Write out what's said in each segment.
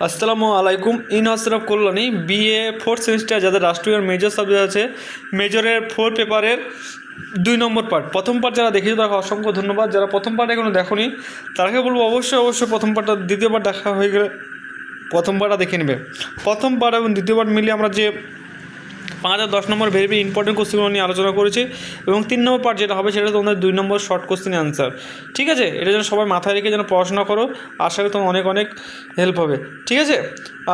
আসসালামু আলাইকুম। ইন হসরফ কল্যাণী বিএ ফোর্থ সেমিস্টার যাদের রাষ্ট্রীয় মেজর সাবজেক্ট আছে, মেজরের 4 পেপারের 2 নম্বর পার্ট, প্রথম পার্ট যারা দেখেছো তাকে অসংখ্য ধন্যবাদ। যারা প্রথম পার্ট এখনো দেখোনি তাকে বলবো অবশ্যই প্রথম পার্টটা, দ্বিতীয় পার্ট দেখা হয়ে গেলে প্রথম পার্টটা দেখে নেবে। প্রথম পার্ট এবং দ্বিতীয় পার্ট মিলিয়ে আমরা যে 5 আর 10 নম্বর ভেরি ভেরি ইম্পর্টেন্ট কোশ্চেনগুলো নিয়ে আলোচনা করেছি, এবং 3 নম্বর পার্ট যেটা হবে সেটা তোমাদের 2 নম্বর শর্ট কোশ্চেন অ্যান্সার। ঠিক আছে, এটা যেন সবাই মাথায় রেখে যেন পড়াশোনা করো, আশা করি তোমার অনেক হেল্প হবে। ঠিক আছে,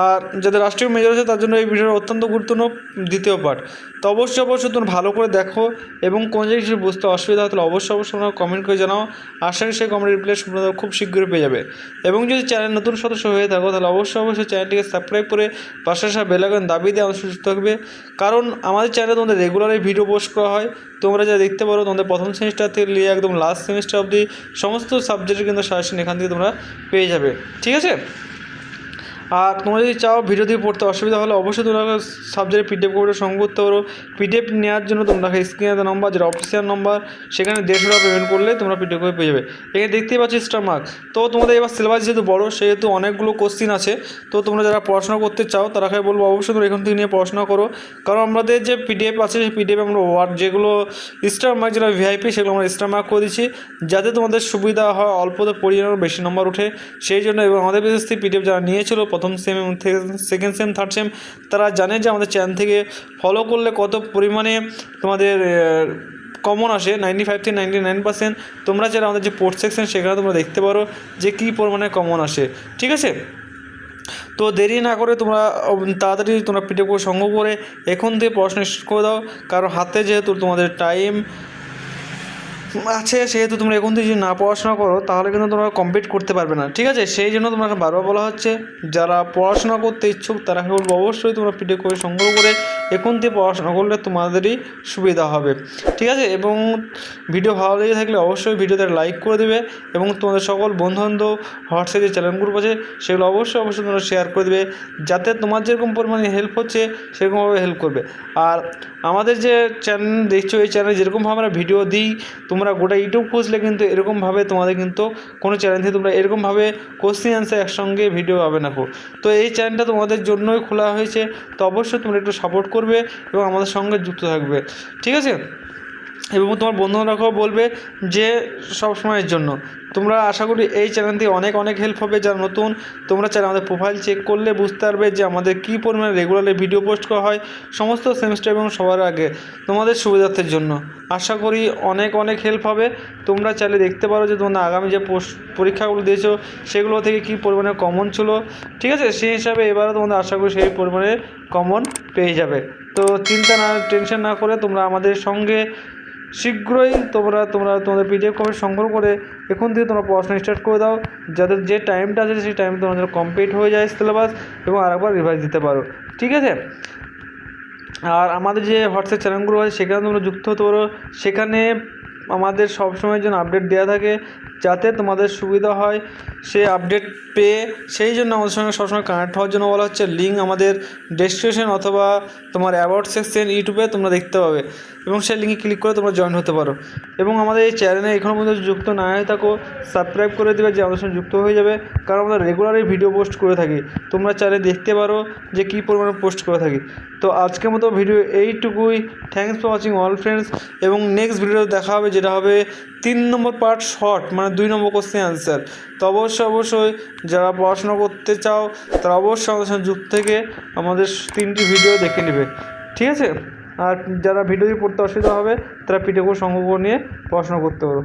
আর যাদের রাষ্ট্রীয় মেজর আছে তার জন্য এই ভিডিওটা অত্যন্ত গুরুত্বপূর্ণ দ্বিতীয় পার্ট। তো অবশ্যই তোমরা ভালো করে দেখো, এবং কোনো জায়গায় কিছু বুঝতে অসুবিধা হয় তাহলে অবশ্যই তোমরা কমেন্ট করে জানাও। আশা করি সেই কমেন্ট রিপ্লাই তোমরা খুব শীঘ্রই পেয়ে যাবে। এবং যদি চ্যানেল নতুন সদস্য হয়ে থাকো তাহলে অবশ্যই চ্যানেলটিকে সাবস্ক্রাইব করে পাশে আসা বেল আইকন দাবিয়ে দিয়ে আমাদের সুস্থ থাকবে, কারণ আমাদের চ্যানেলে তোমাদের রেগুলারই ভিডিও পোস্ট করা হয়। তোমরা যা দেখতে পারো তোমাদের প্রথম সেমিস্টার থেকে নিয়ে একদম লাস্ট সেমিস্টার অবধি সমস্ত সাবজেক্টের কিন্তু সাজেশন এখান থেকে তোমরা পেয়ে যাবে। ঠিক আছে, আর তোমরা যদি চাও ভিডিও দিয়ে পড়তে অসুবিধা হলে অবশ্যই তোমরা সাবজেক্টের পিডিএফ কোডে সংগ্রহ করতে পারো। পিডিএফ নেওয়ার জন্য তোমরা স্ক্রিনে নম্বর, যেটা অফিসিয়াল নম্বর, সেখানে 150 টাকা পেমেন্ট করলে তোমরা পিডিএফ কোড পেয়ে যাবে। এখানে দেখতেই পাচ্ছি স্টার মার্ক। তো তোমাদের এবার সিলেবাস যেহেতু বড়, সেহেতু অনেকগুলো কোশ্চিন আছে। তো তোমরা যারা পড়াশোনা করতে চাও তারাকে বলবো অবশ্যই তোমরা এখান থেকে নিয়ে পড়াশোনা করো, কারণ আমাদের যে পিডিএফ আছে সেই পিডিএফ আমরা ওয়ার্ড যেগুলো স্টার মার্ক, যেটা ভিআইপি, সেগুলো আমরা স্টার মার্ক করে দিচ্ছি যাতে তোমাদের সুবিধা হয়, অল্পতে পড়িয়ে বেশি নম্বর উঠে সেই জন্য। এবং আমাদের বিশেষ পিডিএফ যারা নিয়েছিল প্রথম সেম এবং সেকেন্ড সেম থার্ড সেম, তারা জানে যে আমাদের চ্যানেল থেকে ফলো করলে কত পরিমাণে তোমাদের কমন আসে, 95 থেকে 99%। তোমরা যারা আমাদের যে পোর্ট সেকশন সেখানে তোমরা দেখতে পারো যে কী পরিমাণে কমন আসে। ঠিক আছে, তো দেরি না করে তোমরা তাড়াতাড়ি তোমরা পিডিএফ করে সংগ্রহ করে এখন থেকে পড়াশোনা স্টার্ট করে দাও, কারণ হাতে যেহেতু তোমাদের টাইম আছে, সেহেতু তোমরা এখন থেকে যদি না পড়াশোনা করো তাহলে কিন্তু তোমরা কমপ্লিট করতে পারবে না। ঠিক আছে, সেই জন্য তোমাকে বারবার বলা হচ্ছে যারা পড়াশোনা করতে ইচ্ছুক তারা বলবো অবশ্যই তোমরা পিডিএফ করে সংগ্রহ করে এখন থেকে পড়াশোনা করলে তোমাদেরই সুবিধা হবে। ঠিক আছে, এবং ভিডিও ভালো লেগে থাকলে অবশ্যই ভিডিওতে লাইক করে দেবে, এবং তোমাদের সকল বন্ধুবান্ধব হোয়াটসঅ্যাপে যে চ্যানেল গ্রুপ আছে সেগুলো অবশ্যই তোমরা শেয়ার করে দেবে, যাতে তোমার যেরকম পরিমাণে হেল্প হচ্ছে সেরকমভাবে হেল্প করবে। আর আমাদের যে চ্যানেল দেখছো, এই চ্যানেলে যেরকমভাবে আমরা ভিডিও দিই, তোমরা গোটা ইউটিউব খুঁজলে কিন্তু এরকমভাবে তোমাদের কিন্তু কোনো চ্যানেল থেকে তোমরা এরকমভাবে কোশ্চেন অ্যান্সার একসঙ্গে ভিডিও পাবে না। তো এই চ্যানেলটা তোমাদের জন্যই খোলা হয়েছে, তো অবশ্যই তোমরা একটু সাপোর্ট করবে এবং আমাদের সঙ্গে যুক্ত থাকবে। ঠিক আছে, এবং তোমার বন্ধুরাকেও বলবে যে সব সময়ের জন্য তোমরা, আশা করি এই চ্যানেল থেকে অনেক হেল্প হবে। যারা নতুন তোমরা চাইলে আমাদের প্রোফাইল চেক করলে বুঝতে পারবে যে আমাদের কী পরিমাণে রেগুলারলি ভিডিও পোস্ট করা হয় সমস্ত সেমিস্টার এবং সবার আগে তোমাদের সুবিধার্থের জন্য। আশা করি অনেক হেল্প হবে। তোমরা চাইলে দেখতে পারো যে তোমরা আগামী যে পরীক্ষাগুলো দিয়েছো সেগুলো থেকে কী পরিমাণে কমন ছিল। ঠিক আছে, সেই হিসাবে এবারও তোমাদের আশা করি সেই পরিমাণে কমন পেয়ে যাবে। তো টেনশন না করে তোমরা আমাদের সঙ্গে শীঘ্রই তোমাদের পিডিএফ কপি সংগ্রহ করে এখন থেকে তোমরা পড়াশোনা স্টার্ট করে দাও, যাদের যে টাইমটা আছে সেই টাইমে তোমাদের কমপ্লিট হয়ে যায় সিলেবাস, এবং আরেকবার রিভাইজ দিতে পারো। ঠিক আছে, আর আমাদের যে হোয়াটসঅ্যাপ চ্যানেলগুলো আছে সেখানে তোমরা যুক্ত হতে পারো। সেখানে আমাদের সবসময়ের জন্য আপডেট দেওয়া থাকে, যাতে তোমাদের সুবিধা হয় সে আপডেট পেয়ে। সেই জন্য আমাদের সঙ্গে সবসময় কানেক্ট হওয়ার জন্য বলা হচ্ছে লিঙ্ক আমাদের ডেসক্রিপশন অথবা তোমার অ্যাবাউট সেকশন ইউটিউবে তোমরা দেখতে পাবে, এবং সেই লিঙ্কে ক্লিক করে তোমরা জয়েন হতে পারো। এবং আমাদের এই চ্যানেলে এখনও পর্যন্ত যুক্ত না হয়ে থাকো সাবস্ক্রাইব করে দেবে, যে আমাদের সঙ্গে যুক্ত হয়ে যাবে, কারণ আমরা রেগুলারই ভিডিও পোস্ট করে থাকি। তোমরা চাইলে দেখতে পারো যে কী পরিমাণে পোস্ট করে থাকি। তো আজকের মতো ভিডিও এইটুকুই। Thanks for watching all friends, এবং নেক্সট ভিডিও দেখা হবে যেটা হবে 3 নম্বর পার্ট শর্ট, মানে 2 নম্বর কোশ্চেন অ্যান্সার। তো অবশ্যই যারা পড়াশোনা করতে চাও তারা অবশ্যই আমাদের সঙ্গে যুক্ত থেকে আমাদের 3টি ভিডিও দেখে নেবে। ঠিক আছে, আর যারা ভিডিও পড়তে অসুবিধা হবে তারা পিডিএফ সংগ্রহ নিয়ে পড়াশোনা করতে পারো।